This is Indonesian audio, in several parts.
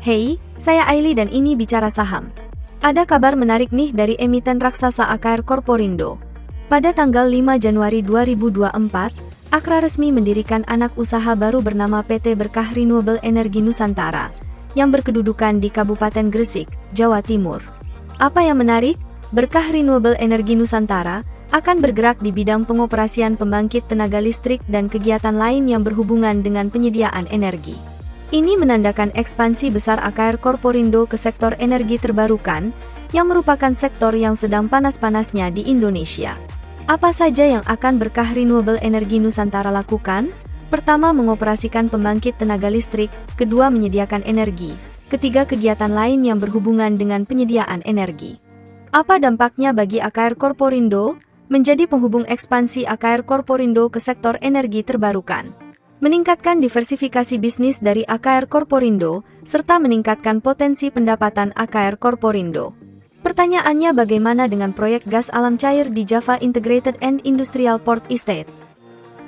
Hey, saya Aili dan ini Bicara Saham. Ada kabar menarik nih dari emiten raksasa AKR Corporindo. Pada tanggal 5 Januari 2024, Akra resmi mendirikan anak usaha baru bernama PT Berkah Renewable Energy Nusantara, yang berkedudukan di Kabupaten Gresik, Jawa Timur. Apa yang menarik? Berkah Renewable Energy Nusantara akan bergerak di bidang pengoperasian pembangkit tenaga listrik dan kegiatan lain yang berhubungan dengan penyediaan energi. Ini menandakan ekspansi besar AKR Corporindo ke sektor energi terbarukan, yang merupakan sektor yang sedang panas-panasnya di Indonesia. Apa saja yang akan Berkah Renewable Energy Nusantara lakukan? Pertama, mengoperasikan pembangkit tenaga listrik, kedua, menyediakan energi, ketiga, kegiatan lain yang berhubungan dengan penyediaan energi. Apa dampaknya bagi AKR Corporindo? Menjadi penghubung ekspansi AKR Corporindo ke sektor energi terbarukan. Meningkatkan diversifikasi bisnis dari AKR Corporindo, serta meningkatkan potensi pendapatan AKR Corporindo. Pertanyaannya, bagaimana dengan proyek gas alam cair di Java Integrated and Industrial Port Estate?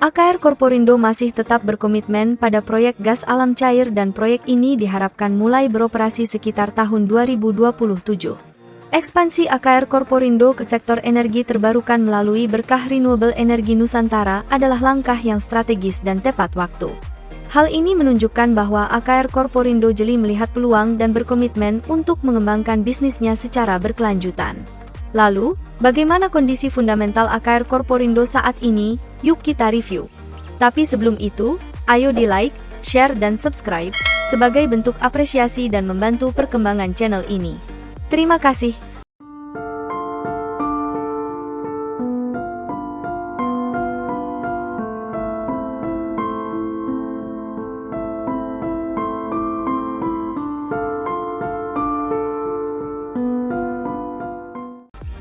AKR Corporindo masih tetap berkomitmen pada proyek gas alam cair dan proyek ini diharapkan mulai beroperasi sekitar tahun 2027. Ekspansi AKR Corporindo ke sektor energi terbarukan melalui Berkah Renewable Energy Nusantara adalah langkah yang strategis dan tepat waktu. Hal ini menunjukkan bahwa AKR Corporindo jeli melihat peluang dan berkomitmen untuk mengembangkan bisnisnya secara berkelanjutan. Lalu, bagaimana kondisi fundamental AKR Corporindo saat ini? Yuk kita review. Tapi sebelum itu, ayo di-like, share dan subscribe sebagai bentuk apresiasi dan membantu perkembangan channel ini. Terima kasih.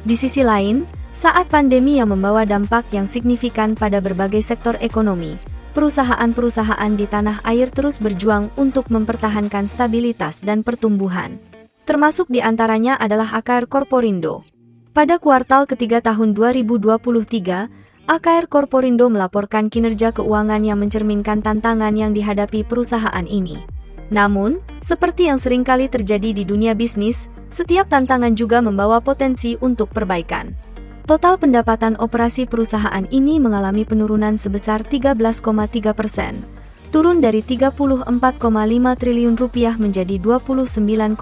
Di sisi lain, saat pandemi yang membawa dampak yang signifikan pada berbagai sektor ekonomi, perusahaan-perusahaan di tanah air terus berjuang untuk mempertahankan stabilitas dan pertumbuhan. Termasuk di antaranya adalah AKR Corporindo. Pada kuartal ketiga tahun 2023, AKR Corporindo melaporkan kinerja keuangan yang mencerminkan tantangan yang dihadapi perusahaan ini. Namun, seperti yang seringkali terjadi di dunia bisnis, setiap tantangan juga membawa potensi untuk perbaikan. Total pendapatan operasi perusahaan ini mengalami penurunan sebesar 13,3%. Turun dari 34,5 triliun rupiah menjadi 29,9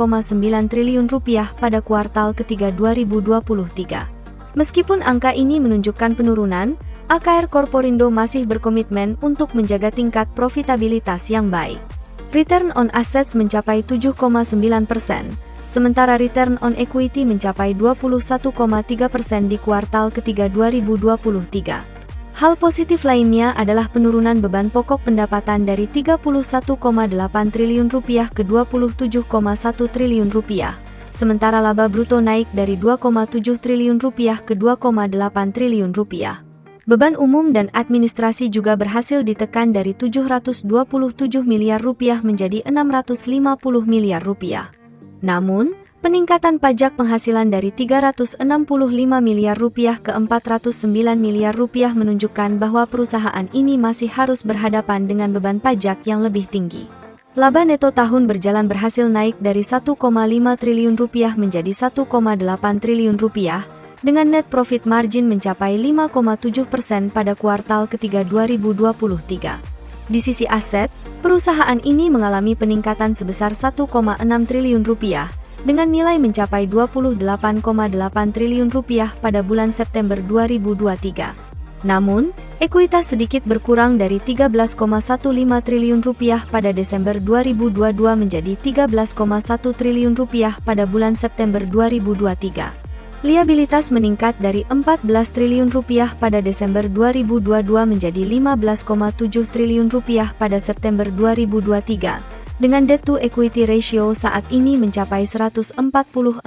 triliun rupiah pada kuartal ketiga 2023. Meskipun angka ini menunjukkan penurunan, AKR Corporindo masih berkomitmen untuk menjaga tingkat profitabilitas yang baik. Return on assets mencapai 7,9%, sementara return on equity mencapai 21,3% di kuartal ketiga 2023. Hal positif lainnya adalah penurunan beban pokok pendapatan dari 31,8 triliun rupiah ke 27,1 triliun rupiah, sementara laba bruto naik dari 2,7 triliun rupiah ke 2,8 triliun rupiah. Beban umum dan administrasi juga berhasil ditekan dari 727 miliar rupiah menjadi 650 miliar rupiah. Namun, peningkatan pajak penghasilan dari 365 miliar rupiah ke 409 miliar rupiah menunjukkan bahwa perusahaan ini masih harus berhadapan dengan beban pajak yang lebih tinggi. Laba neto tahun berjalan berhasil naik dari 1,5 triliun rupiah menjadi 1,8 triliun rupiah, dengan net profit margin mencapai 5,7% pada kuartal ketiga 2023. Di sisi aset, perusahaan ini mengalami peningkatan sebesar 1,6 triliun rupiah, dengan nilai mencapai 28,8 triliun rupiah pada bulan September 2023. Namun, ekuitas sedikit berkurang dari 13,15 triliun rupiah pada Desember 2022 menjadi 13,1 triliun rupiah pada bulan September 2023. Liabilitas meningkat dari 14 triliun rupiah pada Desember 2022 menjadi 15,7 triliun rupiah pada September 2023. Dengan debt to equity ratio saat ini mencapai 146,8%.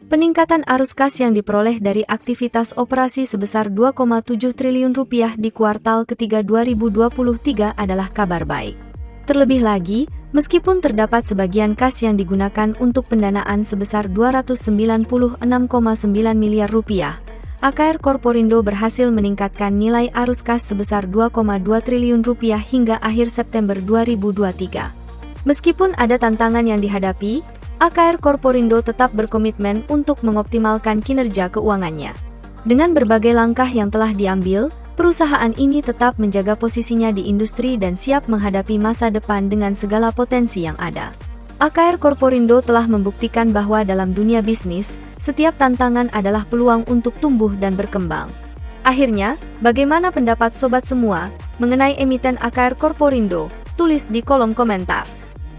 Peningkatan arus kas yang diperoleh dari aktivitas operasi sebesar 2,7 triliun rupiah di kuartal ketiga 2023 adalah kabar baik. Terlebih lagi, meskipun terdapat sebagian kas yang digunakan untuk pendanaan sebesar 296,9 miliar rupiah, AKR Corporindo berhasil meningkatkan nilai arus kas sebesar 2,2 triliun rupiah hingga akhir September 2023. Meskipun ada tantangan yang dihadapi, AKR Korporindo tetap berkomitmen untuk mengoptimalkan kinerja keuangannya. Dengan berbagai langkah yang telah diambil, perusahaan ini tetap menjaga posisinya di industri dan siap menghadapi masa depan dengan segala potensi yang ada. AKR Korporindo telah membuktikan bahwa dalam dunia bisnis, setiap tantangan adalah peluang untuk tumbuh dan berkembang. Akhirnya, bagaimana pendapat sobat semua mengenai emiten AKR Korporindo? Tulis di kolom komentar.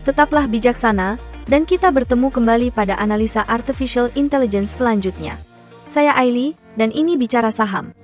Tetaplah bijaksana, dan kita bertemu kembali pada analisa artificial intelligence selanjutnya. Saya Aili, dan ini Bicara Saham.